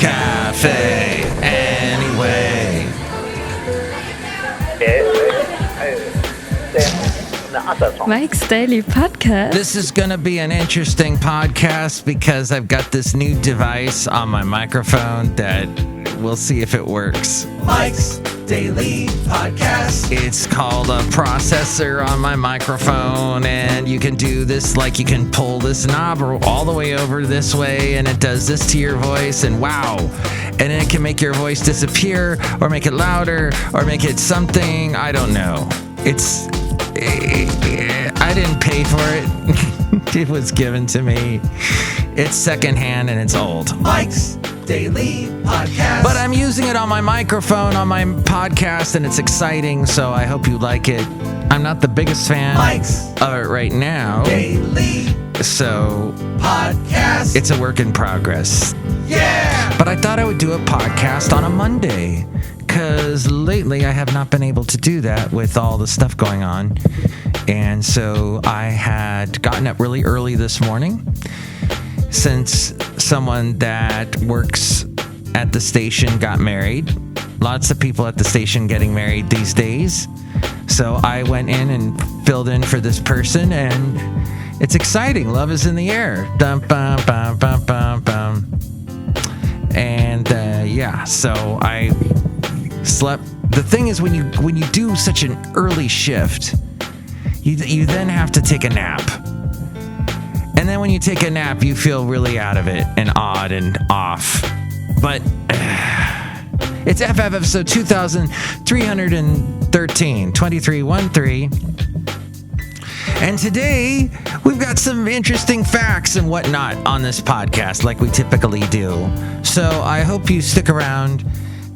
cafe anyway. Mike's Daily Podcast. This is going to be an interesting podcast because I've got this new device on my microphone that we'll see if it works. Mike's Daily Podcast. It's called a processor on my microphone, and you can do this, like you can pull this knob all the way over this way, and it does this to your voice, and wow. And then it can make your voice disappear, or make it louder, or make it something, I don't know. I didn't pay for it. It was given to me. It's secondhand and it's old. Mike's Daily Podcast. But I'm using it on my microphone on my podcast, and it's exciting, so I hope you like it. I'm not the biggest fan of it right now. Daily So Podcast. It's a work in progress. Yeah! But I thought I would do a podcast on a Monday, because lately I have not been able to do that with all the stuff going on. And so I had gotten up really early this morning, since someone that works at the station got married. Lots of people at the station getting married these days. So I went in and filled in for this person, and it's exciting. Love is in the air. Dum, bum, bum, bum, bum, bum. And so I slept. The thing is, when you do such an early shift, you then have to take a nap. And then when you take a nap, you feel really out of it and odd and off. But it's FF episode 2313, 2313. And today, we've got some interesting facts and whatnot on this podcast, like we typically do. So I hope you stick around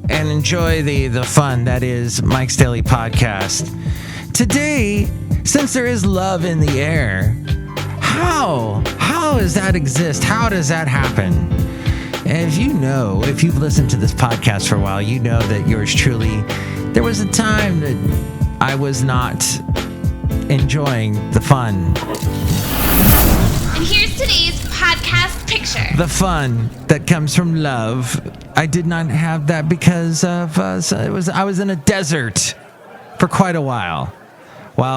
and enjoy the fun that is Mike's Daily Podcast. Today, since there is love in the air, how does that exist? How does that happen? And if you've listened to this podcast for a while, you know that yours truly, there was a time that I was not enjoying the fun. And here's today's podcast picture. The fun that comes from love. I did not have that because of I was in a desert for quite a while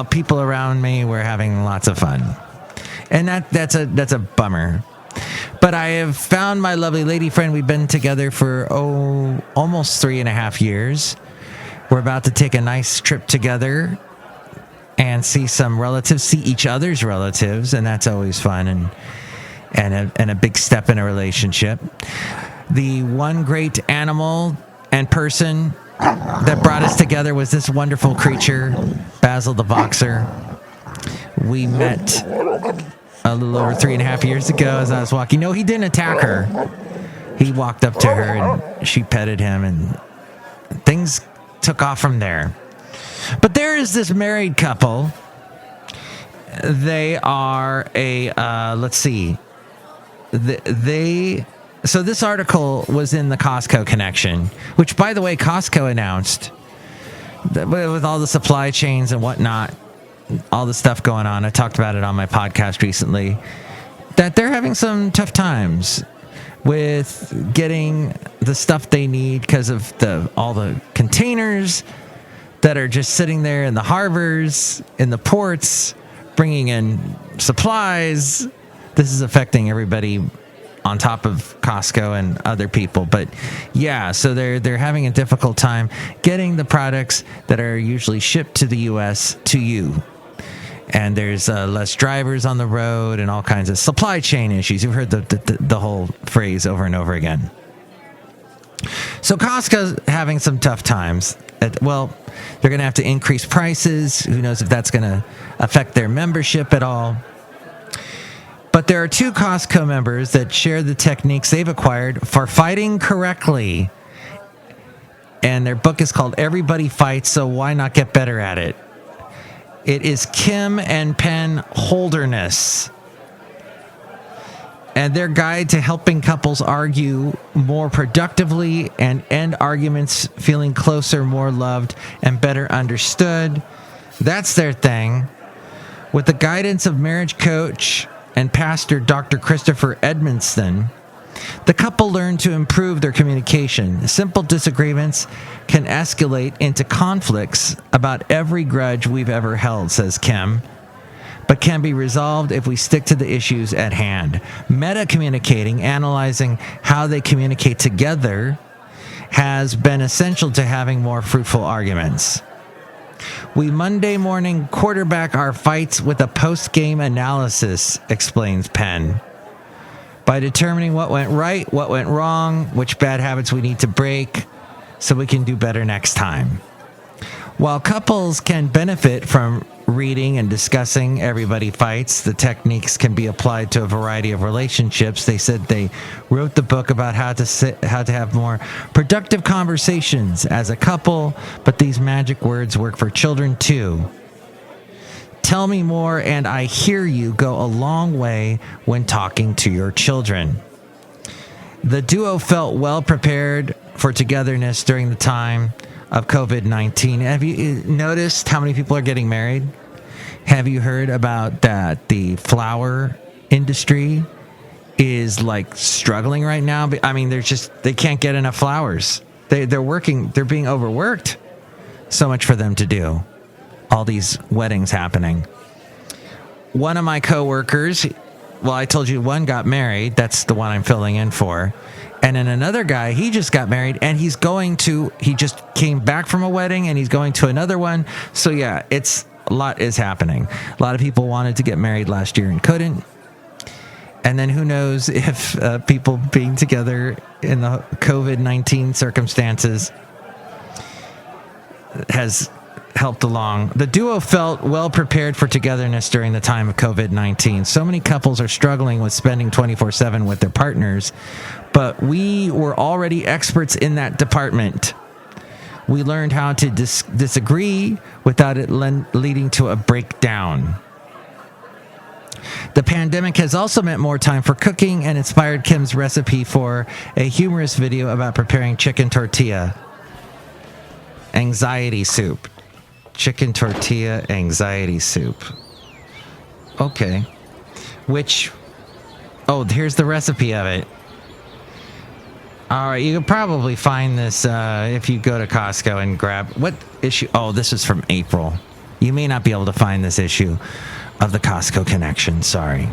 people around me were having lots of fun. And that's a bummer. But I have found my lovely lady friend. We've been together for almost 3.5 years. We're about to take a nice trip together and see each other's relatives, and that's always fun and a big step in a relationship. The one great animal and person that brought us together was this wonderful creature, Basil the Boxer. We met a little over 3.5 years ago as I was walking. No, he didn't attack her. He walked up to her and she petted him, and things took off from there. But there is this married couple. They are So this article was in the Costco connection, which, by the way, Costco announced that with all the supply chains and whatnot, all the stuff going on, I talked about it on my podcast recently, that they're having some tough times with getting the stuff they need because of all the containers that are just sitting there in the harbors, in the ports, bringing in supplies. This is affecting everybody on top of Costco and other people. But yeah, so they're having a difficult time getting the products that are usually shipped to the U.S. to you. And there's less drivers on the road and all kinds of supply chain issues. You've heard the whole phrase over and over again. So Costco's having some tough times. They're going to have to increase prices. Who knows if that's going to affect their membership at all. But there are 2 Costco members that share the techniques they've acquired for fighting correctly. And their book is called Everybody Fights, So Why Not Get Better at It? It is Kim and Penn Holderness. And their guide to helping couples argue more productively and end arguments feeling closer, more loved, and better understood. That's their thing. With the guidance of marriage coach and pastor Dr. Christopher Edmondson, The couple learned to improve their communication. Simple disagreements can escalate into conflicts about every grudge we've ever held, says Kim, but can be resolved if we stick to the issues at hand. Meta-communicating, analyzing how they communicate together, has been essential to having more fruitful arguments. We Monday morning quarterback our fights with a post-game analysis, explains Penn. By determining what went right, what went wrong, which bad habits we need to break, so we can do better next time. While couples can benefit from reading and discussing Everybody Fights, the techniques can be applied to a variety of relationships. They said they wrote the book about how to have more productive conversations as a couple, but these magic words work for children too. Tell me more and I hear you go a long way when talking to your children. The duo felt well prepared for togetherness during the time of COVID-19. Have you noticed how many people are getting married? Have you heard about that the flower industry is like struggling right now? I mean, they can't get enough flowers. They're being overworked. So much for them to do. All these weddings happening. One of my coworkers, well, I told you one got married. That's the one I'm filling in for. And then another guy, he just got married and he just came back from a wedding and he's going to another one. So yeah, a lot is happening. A lot of people wanted to get married last year and couldn't. And then who knows if people being together in the COVID-19 circumstances has helped along. The duo felt well prepared for togetherness during the time of COVID-19. So many couples are struggling with spending 24/7 with their partners, but we were already experts in that department. We learned how to disagree without it leading to a breakdown. The pandemic has also meant more time for cooking and inspired Kim's recipe for a humorous video about preparing chicken tortilla anxiety soup. Chicken tortilla anxiety soup. Okay. Here's the recipe of it. All right, you can probably find this if you go to Costco and grab... What issue? Oh, this is from April. You may not be able to find this issue of the Costco Connection, sorry.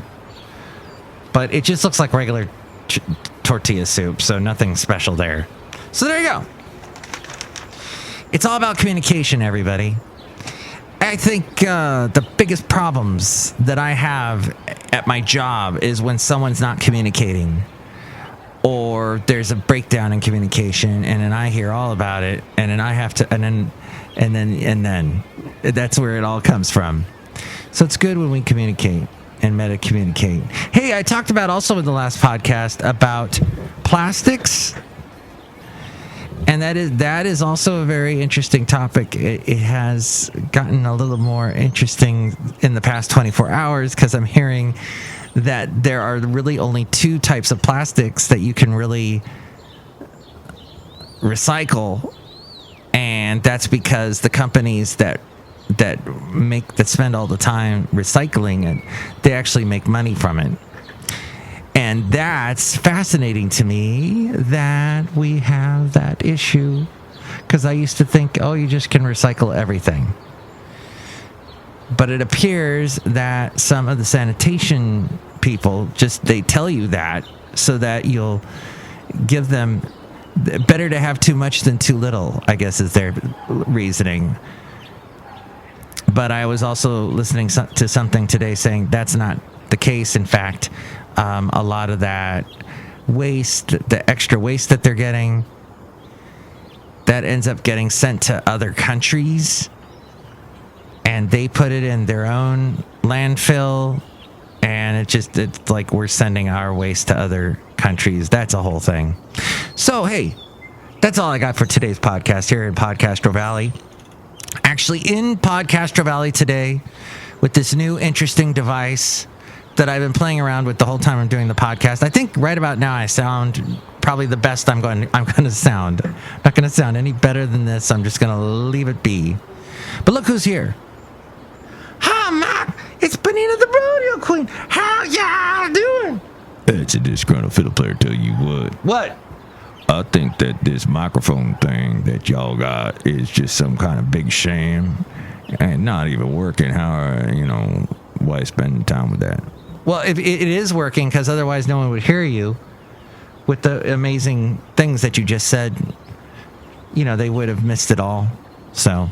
But it just looks like regular tortilla soup, so nothing special there. So there you go. It's all about communication, everybody. I think the biggest problems that I have at my job is when someone's not communicating or there's a breakdown in communication and then I hear all about it and then I have to, and then that's where it all comes from. So it's good when we communicate and meta-communicate. Hey, I talked about also in the last podcast about plastics. And that is also a very interesting topic. It has gotten a little more interesting in the past 24 hours because I'm hearing that there are really only two types of plastics that you can really recycle, and that's because the companies that spend all the time recycling it, they actually make money from it. And that's fascinating to me that we have that issue, because I used to think, you just can recycle everything. But it appears that some of the sanitation people they tell you that so that you'll give them better to have too much than too little, I guess is their reasoning. But I was also listening to something today saying that's not the case. In fact, a lot of that waste, the extra waste that they're getting, that ends up getting sent to other countries and they put it in their own landfill, and it's like we're sending our waste to other countries. That's a whole thing. So, hey, that's all I got for today's podcast here in Podcastro Valley. Actually, in Podcastro Valley today with this new interesting device that I've been playing around with the whole time I'm doing the podcast. I think right about now I sound probably the best I'm going to sound. I'm not going to sound any better than this. I'm just going to leave it be. But look who's here. Hi, Mac. It's Benita the Rodeo Queen. How y'all doing? It's a disgruntled fiddle player, tell you what. What? I think that this microphone thing that y'all got is just some kind of big sham and not even working. Why spending time with that? Well, if it is working, because otherwise no one would hear you with the amazing things that you just said. They would have missed it all. So.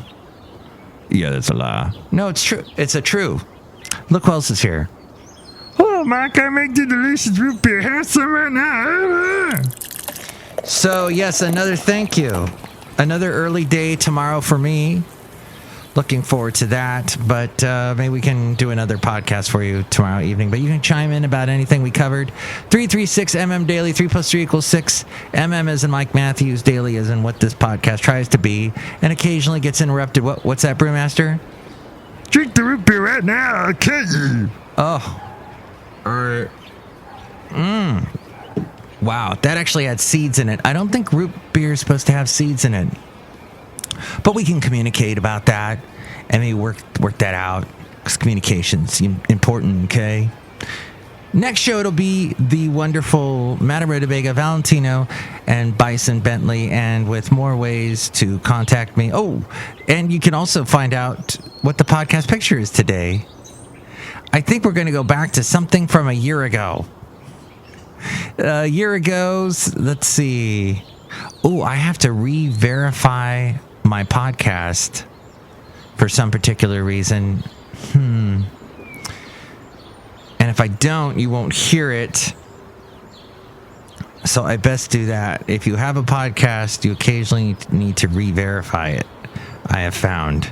Yeah, that's a lie. No, it's true. It's a true. Look who else is here. Oh, Mike, I make the delicious root beer. Have some right now. So, yes, another thank you. Another early day tomorrow for me. Looking forward to that. But maybe we can do another podcast for you tomorrow evening. But you can chime in about anything we covered. 336MM Daily. 3 + 3 = 6. MM as in Mike Matthews. Daily as in what this podcast tries to be. And occasionally gets interrupted. What's that, Brewmaster? Drink the root beer right now. Can't you? Oh. All right. Wow, that actually had seeds in it. I don't think root beer is supposed to have seeds in it. But we can communicate about that and maybe work that out. Because communication's important, okay? Next show, it'll be the wonderful Madame Rootabega, Valentino, and Bison Bentley, and with more ways to contact me. Oh, and you can also find out what the podcast picture is today. I think we're going to go back to something from a year ago. A year ago's, let's see. Oh, I have to re-verify my podcast for some particular reason. And if I don't, you won't hear it. So I best do that. If you have a podcast, you occasionally need to re-verify it, I have found,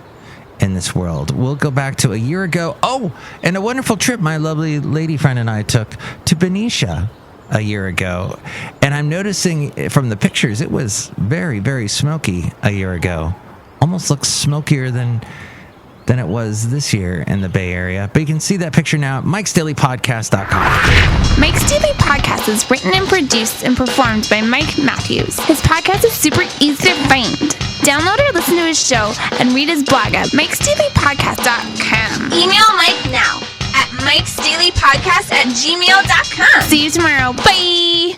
in this world. We'll go back to a year ago. Oh, and a wonderful trip my lovely lady friend and I took to Benita a year ago. And I'm noticing from the pictures, it was very, very smoky a year ago. Almost looks smokier than it was this year in the Bay Area. But you can see that picture now at mikesdailypodcast.com. Mike's Daily Podcast is written and produced and performed by Mike Matthews. His podcast is super easy to find. Download or listen to his show and read his blog at mikesdailypodcast.com. Email Mike now at mikesdailypodcast@gmail.com. See you tomorrow. Bye!